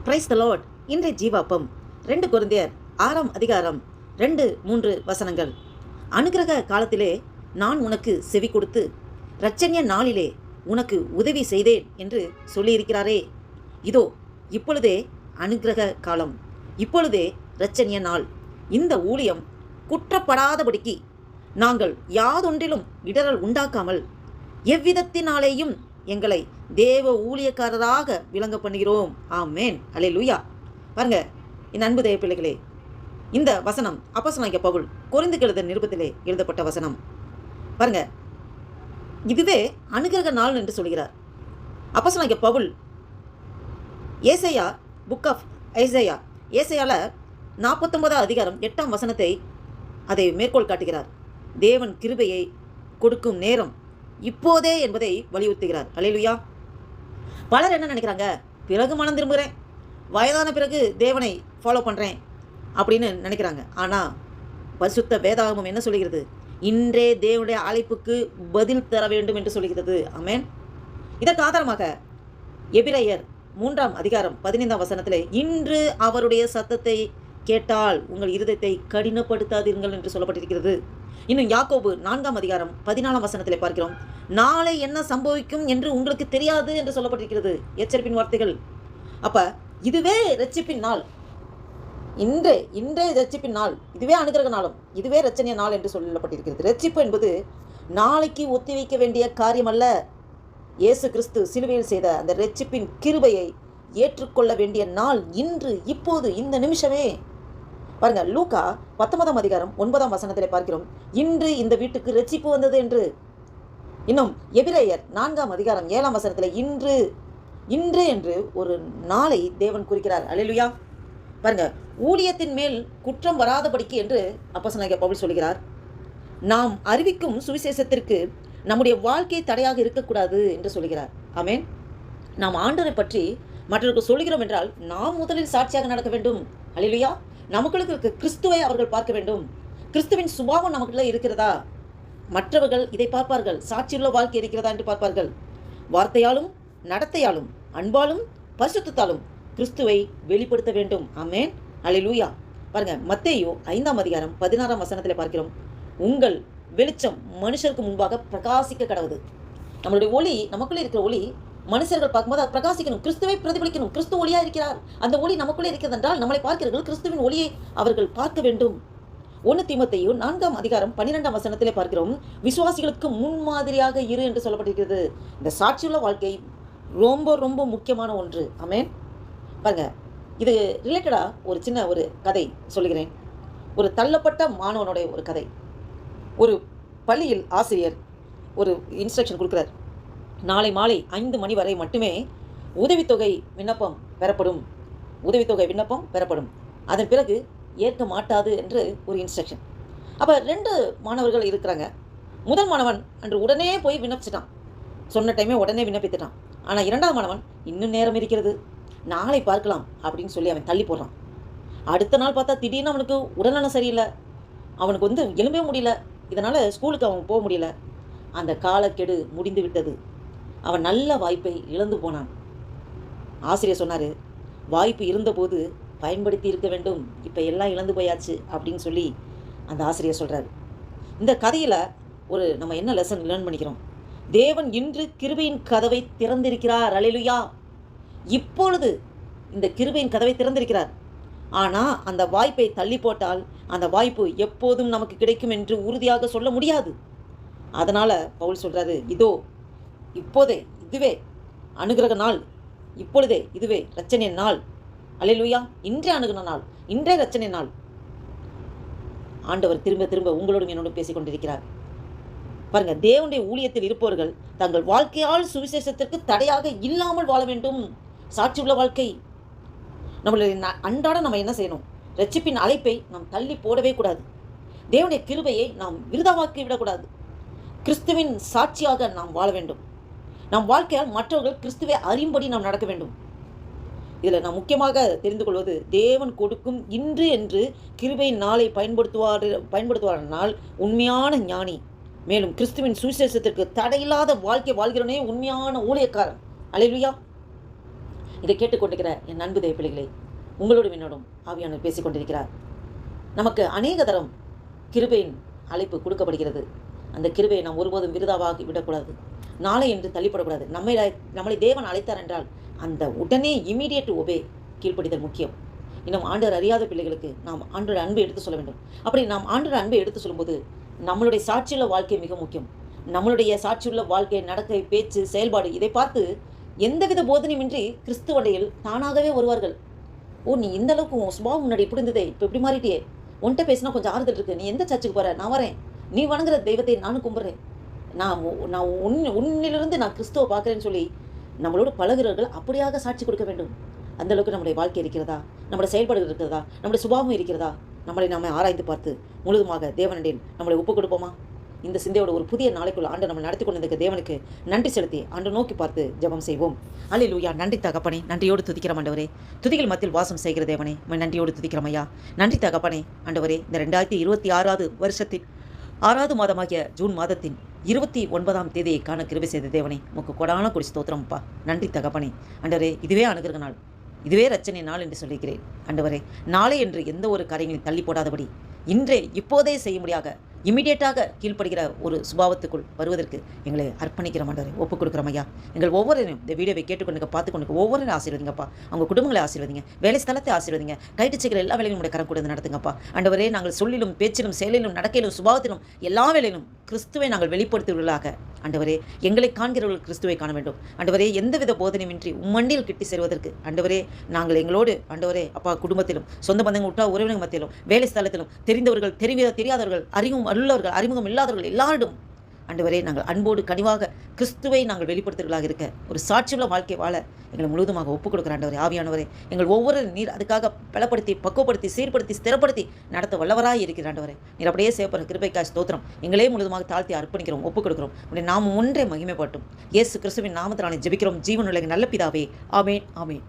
Praise the Lord. இன்றைய ஜீவாப்பம் 2 கொரிந்தியர் 6ஆம் அதிகாரம் 2-3 வசனங்கள். அனுக்கிரக காலத்திலே நான் உனக்கு செவி கொடுத்து இரட்சணிய நாளிலே உனக்கு உதவி செய்தேன் என்று சொல்லியிருக்கிறாரே. இதோ இப்பொழுதே அனுக்கிரக காலம், இப்பொழுதே இரட்சணிய நாள். இந்த ஊழியம் குற்றப்படாதபடிக்கு நாங்கள் யாதொன்றிலும் இடரல் உண்டாக்காமல் எவ்விதத்தினாலேயும் எங்களை தேவ ஊழியக்காரராக விளங்க பண்ணுகிறோம். ஆமேன், அல்லேலூயா. பாருங்க, இந்த அன்பு தேவ பிள்ளைகளே, இந்த வசனம் அப்போஸ்தலனாகிய பவுல் கொரிந்துக்கு எழுதின நிருபத்திலே எழுதப்பட்ட வசனம். பாருங்க, இதுவே அனுக்கிரக நாள் என்று சொல்கிறார் அப்போஸ்தலனாகிய பவுல். ஏசாயா, புக் ஆஃப் ஏசாயால 49ஆம் அதிகாரம் 8ஆம் வசனத்தை அதை மேற்கோள் காட்டுகிறார். தேவன் கிருபையை கொடுக்கும் நேரம் இப்போதே என்பதை வலியுறுத்துகிறார். அல்லேலூயா. பலர் என்ன நினைக்கிறாங்க, பிறகு மனம் திரும்புகிறேன், வயதான பிறகு தேவனை ஃபாலோ பண்ணுறேன் அப்படின்னு நினைக்கிறாங்க. ஆனால் பரிசுத்த வேதாகமம் என்ன சொல்கிறது? இன்றே தேவனுடைய அழைப்புக்கு பதில் தர வேண்டும் என்று சொல்கிறது. ஆமென். இதற்கு ஆதாரமாக எபிரேயர் 3ஆம் அதிகாரம் 15ஆம் வசனத்தில், இன்று அவருடைய சத்தத்தை கேட்டால் உங்கள் இருதயத்தை கடினப்படுத்தாதீர்கள் என்று சொல்லப்பட்டிருக்கிறது. இன்னும் யாக்கோபு 4ஆம் அதிகாரம் 14ஆம் வசனத்தில் பார்க்கிறோம், நாளை என்ன சம்பவிக்கும் என்று உங்களுக்கு தெரியாது என்று சொல்லப்பட்டிருக்கிறது. எச்சரிப்பின் வார்த்தைகள். அப்ப இதுவே ரட்சிப்பின் நாள், இன்றே ரட்சிப்பின் நாள், இதுவே அனுக்கிரக நாளும், இதுவே இரட்சணிய நாள் என்று சொல்லப்பட்டிருக்கிறது. ரட்சிப்பு என்பது நாளைக்கு ஒத்திவைக்க வேண்டிய காரியம் அல்ல. இயேசு கிறிஸ்து சிலுவையில் செய்த அந்த ரட்சிப்பின் கிருபையை ஏற்றுக்கொள்ள வேண்டிய நாள் இன்று, இப்போது, இந்த நிமிஷமே. பாருங்க, லூக்கா 19ஆம் அதிகாரம் 9ஆம் வசனத்திலே பார்க்கிறோம், இன்று இந்த வீட்டுக்கு ரட்சிப்பு வந்தது என்று. இன்னும் எபிரேயர் 4ஆம் அதிகாரம் 7ஆம் வசனத்தில் இன்று என்று ஒரு நாளை தேவன் குறிக்கிறார். அல்லேலூயா. பாருங்க, ஊழியத்தின் மேல் குற்றம் வராதபடிக்கு என்று அப்போஸ்தலனாகிய பவுல் சொல்கிறார். நாம் அறிவிக்கும் சுவிசேஷத்திற்கு நம்முடைய வாழ்க்கை தடையாக இருக்கக்கூடாது என்று சொல்கிறார். ஆமென். நாம் ஆண்டவரை பற்றி மற்றவர்களுக்கு சொல்கிறோம் என்றால் நாம் முதலில் சாட்சியாக நடக்க வேண்டும். அல்லேலூயா. நமக்குள்ள இருக்க கிறிஸ்துவை அவர்கள் பார்க்க வேண்டும். கிறிஸ்துவின் சுபாவம் நமக்குள்ள இருக்கிறதா? மற்றவர்கள் இதை பார்ப்பார்கள். சாட்சியுள்ள வாழ்க்கை இருக்கிறதா என்று பார்ப்பார்கள். வார்த்தையாலும் நடத்தையாலும் அன்பாலும் பரிசுத்தத்தாலும் கிறிஸ்துவை வெளிப்படுத்த வேண்டும். ஆமென், அல்லேலூயா. பாருங்க, மத்தேயு 5ஆம் அதிகாரம் 16ஆம் வசனத்தில் பார்க்கிறோம், உங்கள் வெளிச்சம் மனுஷருக்கு முன்பாக பிரகாசிக்க கடவுது. நம்மளுடைய ஒளி, நமக்குள்ளே இருக்கிற ஒளி மனுஷர்கள் பார்க்கும்போது அது பிரகாசிக்கணும், கிறிஸ்துவை பிரதிபலிக்கணும். கிறிஸ்து ஒளியா இருக்கிறார். அந்த ஒளி நமக்குள்ளே இருக்கிறது என்றால் நம்மளை பார்க்கிறவர்கள் கிறிஸ்துவின் ஒளியை அவர்கள் பார்க்க வேண்டும். 1 தீமோத்தேயு 4ஆம் அதிகாரம் 12ஆம் வசனத்திலே பார்க்கிறோம், விசுவாசிகளுக்கு முன்மாதிரியாக இரு என்று சொல்லப்பட்டிருக்கிறது. இந்த சாட்சியுள்ள வாழ்க்கை ரொம்ப ரொம்ப முக்கியமான ஒன்று. ஆமென். பாருங்க, இது ரிலேட்டடா ஒரு சின்ன ஒரு கதை சொல்லுகிறேன். ஒரு தள்ளப்பட்ட மாணவனுடைய ஒரு கதை. ஒரு பள்ளியில் ஆசிரியர் ஒரு இன்ஸ்ட்ரக்ஷன் கொடுக்குறார், நாளை மாலை 5 மணி வரை மட்டுமே உதவித்தொகை விண்ணப்பம் பெறப்படும், அதன் பிறகு ஏற்க மாட்டாது என்று ஒரு இன்ஸ்ட்ரக்ஷன். அப்போ 2 மாணவர்கள் இருக்கிறாங்க. முதல் மாணவன் அன்று உடனே போய் விண்ணப்பிச்சிட்டான், சொன்ன டைமே உடனே விண்ணப்பித்துட்டான். ஆனால் 2ஆம் மாணவன் இன்னும் நேரம் இருக்கிறது, நாளை பார்க்கலாம் அப்படின்னு சொல்லி அவன் தள்ளி போடுறான். அடுத்த நாள் பார்த்தா திடீர்னு அவனுக்கு உடல்நலம் சரியில்லை, அவனுக்கு எழும்பவே முடியல, இதனால் ஸ்கூலுக்கு அவன் போக முடியல. அந்த காலக்கெடு முடிந்து விட்டது. அவன் நல்ல வாய்ப்பை இழந்து போனான். ஆசிரியர் சொன்னார், வாய்ப்பு இருந்தபோது பயன்படுத்தி இருக்க வேண்டும், இப்போ எல்லாம் இழந்து போயாச்சு அப்படின்னு சொல்லி அந்த ஆசிரியர் சொல்கிறார். இந்த கதையில் நம்ம என்ன லெசன் லேர்ன் பண்ணிக்கிறோம்? தேவன் இன்று கிருபையின் கதவை திறந்திருக்கிறார். அல்லேலூயா. இப்பொழுது இந்த கிருபையின் கதவை திறந்திருக்கிறார். ஆனால் அந்த வாய்ப்பை தள்ளி போட்டால் அந்த வாய்ப்பு எப்போதும் நமக்கு கிடைக்கும் என்று உறுதியாக சொல்ல முடியாது. அதனால் பவுல் சொல்கிறாரு, இதோ இப்போதே இதுவே அனுக்கிரக நாள், இப்பொழுதே இதுவே இரட்சணிய நாள். அல்லேலூயா. இன்றே அனுக்கிரக நாள், இன்றே இரட்சணிய நாள். ஆண்டவர் திரும்ப திரும்ப உங்களோடும் என்னோடும் பேசிக் கொண்டிருக்கிறார். பாருங்க, தேவனுடைய ஊழியத்தில் இருப்பவர்கள் தங்கள் வாழ்க்கையால் சுவிசேஷத்திற்கு தடையாக இல்லாமல் வாழ வேண்டும். சாட்சியுள்ள வாழ்க்கை. நம்மளுடைய அன்றாட நம்ம என்ன செய்யணும்? ரட்சிப்பின் அழைப்பை நாம் தள்ளி போடவே கூடாது. தேவனுடைய கிருபையை நாம் விருதாவாக்கி விடக்கூடாது. கிறிஸ்துவின் சாட்சியாக நாம் வாழ வேண்டும். நம் வாழ்க்கையால் மற்றவர்கள் கிறிஸ்துவை அறியும்படி நாம் நடக்க வேண்டும். இதில் நாம் முக்கியமாக தெரிந்து கொள்வது, தேவன் கொடுக்கும் இன்று என்று கிருபையின் நாளை பயன்படுத்துவாரானால் உண்மையான ஞானி. மேலும் கிறிஸ்துவின் சுவிசேஷத்திற்கு தடையில்லாத வாழ்க்கை வாழ்கிறவனே உண்மையான ஊழியக்காரன். அல்லேலூயா. இதை கேட்டுக்கொண்டிருக்கிற என் அன்பு தேவ பிள்ளைகளே, உங்களோடும் என்னோடும் ஆவியானவர் பேசிக் கொண்டிருக்கிறார். நமக்கு அநேக தரம் கிருபையின் அழைப்பு கொடுக்கப்படுகிறது. அந்த கிருபையை நாம் ஒருபோதும் விருதாவாகி விடக்கூடாது. நாளை என்று தள்ளிப்படக்கூடாது. நம்மளை தேவன் அழைத்தார் என்றால் அந்த உடனே இமீடியட் ஒபே, கீழ்ப்படிதல் முக்கியம். இன்னும் ஆண்டவர் அறியாத பிள்ளைகளுக்கு நாம் ஆண்டோட அன்பை எடுத்து சொல்ல வேண்டும். அப்படி நாம் ஆண்டோட அன்பை எடுத்து சொல்லும்போது நம்மளுடைய சாட்சியுள்ள வாழ்க்கை மிக முக்கியம். நம்மளுடைய சாட்சியுள்ள வாழ்க்கை, நடக்கை, பேச்சு, செயல்பாடு இதை பார்த்து எந்தவித போதனையுமின்றி கிறிஸ்துவண்டையில் தானாகவே வருவார்கள். ஓ, நீ இந்த அளவுக்கு உன் சுபாவம் முன்னாடி இப்படி இருந்ததே, இப்போ இப்படி மாறிட்டியே, உன்கிட்ட பேசினா கொஞ்சம் ஆறுதல் இருக்குது, நீ எந்த சர்ச்சுக்கு போகிற, நான் வரேன், நீ வணங்குற தெய்வத்தை நானும் கும்பிட்றேன், நான் உன்னிலிருந்து நான் கிறிஸ்துவை பார்க்குறேன்னு சொல்லி நம்மளோட பழகுறவர்கள் அப்படியாக சாட்சி கொடுக்க வேண்டும். அந்தளவுக்கு நம்முடைய வாழ்க்கை இருக்கிறதா, நம்முடைய செயல்பாடுகள் இருக்கிறதா, நம்முடைய சுபாவம் இருக்கிறதா, நம்மளை நாம் ஆராய்ந்து பார்த்து முழுதுமாக தேவனண்டில் நம்மளை ஒப்புக் கொடுப்போமா? இந்த சிந்தையோட ஒரு புதிய நாளைக்குள்ள ஆண்டு நம்ம நடத்தி கொண்டிருக்க தேவனுக்கு நன்றி செலுத்தி ஆண்டு நோக்கி பார்த்து ஜெபம் செய்வோம். அல்லேலூயா. நன்றி தகப்பனே, நன்றியோடு துதிக்கிறோம் ஆண்டவரே. துதிகள் மத்தியில் வாசம் செய்கிற தேவனே, நன்றியோடு துதிக்கிறோம் ஐயா. நன்றி தகப்பனே ஆண்டவரே. இந்த 2026 வருஷத்தின் 6வது மாதமாகிய ஜூன் மாதத்தின் 29ஆம் தேதியை காண கிருபை செய்த தேவனே, உமக்கு கொடான கொடி ஸ்தோத்திரம்ப்பா. நன்றி தகப்பனே ஆண்டவரே. இதுவே அனுகிரக நாள், இதுவே ரட்சணை நாள் என்று சொல்லிக்கிறேன் ஆண்டவரே. நாளை என்று எந்த ஒரு காரியங்களையும் தள்ளி போடாதபடி இன்றே இப்போதே செய்ய முடியாத இமிடியேட்டாக கீழ்ப்படுகிற ஒரு சுபாவத்துக்குள் வருவதற்கு எங்களை அர்ப்பணிக்கிற ஆண்டவரே, ஒப்புக் கொடுக்குறோம் ஐயா. எங்கள் ஒவ்வொருவரையும் இந்த வீடியோவை கேட்டுக்கொண்டு பார்த்துக்கொண்டு ஒவ்வொருவரையும் ஆசீர்வதிங்கப்பா. அவங்க குடும்பங்களை ஆசீர்வதிங்க, வேலை ஸ்தலத்தை ஆசீர்வதிங்க, கைட்டு செய்கிற எல்லா வேலையும் உடைய கரம் கொடுத்து நடத்துங்கப்பா ஆண்டவரே. நாங்கள் சொல்லிலும் பேச்சிலும் செயலிலும் நடக்கையிலும் சுபாவத்திலும் எல்லா வேலையிலும் கிறிஸ்துவை நாங்கள் வெளிப்படுத்துவர்களாக ஆண்டவரே, எங்களை காண்கிறவர்கள் கிறிஸ்துவை காண வேண்டும் ஆண்டவரே. எந்தவித போதனையுமின்றி உம்மண்டியில் கிட்டி சேருவதற்கு ஆண்டவரே நாங்கள் எங்களோடு ஆண்டவரே அப்பா குடும்பத்திலும் சொந்த பந்தங்கள் உற்றா உறவினர் மத்தியிலும் வேலை ஸ்தலத்திலும் தெரிந்தவர்கள் தெரியாதவர்கள் அறிமுகம் இல்லாதவர்கள் எல்லாரிடம் ஆண்டவரே நாங்கள் அன்போடு கனிவாக கிறிஸ்துவை நாங்கள் வெளிப்படுத்துவர்களாக இருக்க ஒரு சாட்சியுள்ள வாழ்க்கை வாழ எங்களை முழுவதுமாக ஒப்புக் கொடுக்குற ஆண்டவரே. ஆவியானவரே, எங்கள் ஒவ்வொரு நீர் அதுக்காக பலப்படுத்தி பக்குவப்படுத்தி சீர்படுத்தி ஸ்திரப்படுத்தி நடத்த வல்லவராய் இருக்கிற ஆண்டவரே. நீர் அப்படியே சேவப்படுற கிருபைக்காய் ஸ்தோத்திரம். எங்களே முழுவதுமாக தாழ்த்தி அர்ப்பணிக்கிறோம், ஒப்புக் கொடுக்கிறோம். உடைய நாமம் ஒன்றே மகிமைப்பட்டும். இயேசு கிறிஸ்துவின் நாமத்தினாலே ஜெபிக்கிறோம் ஜீவனுள்ள நல்ல பிதாவே. ஆமேன், ஆமேன்.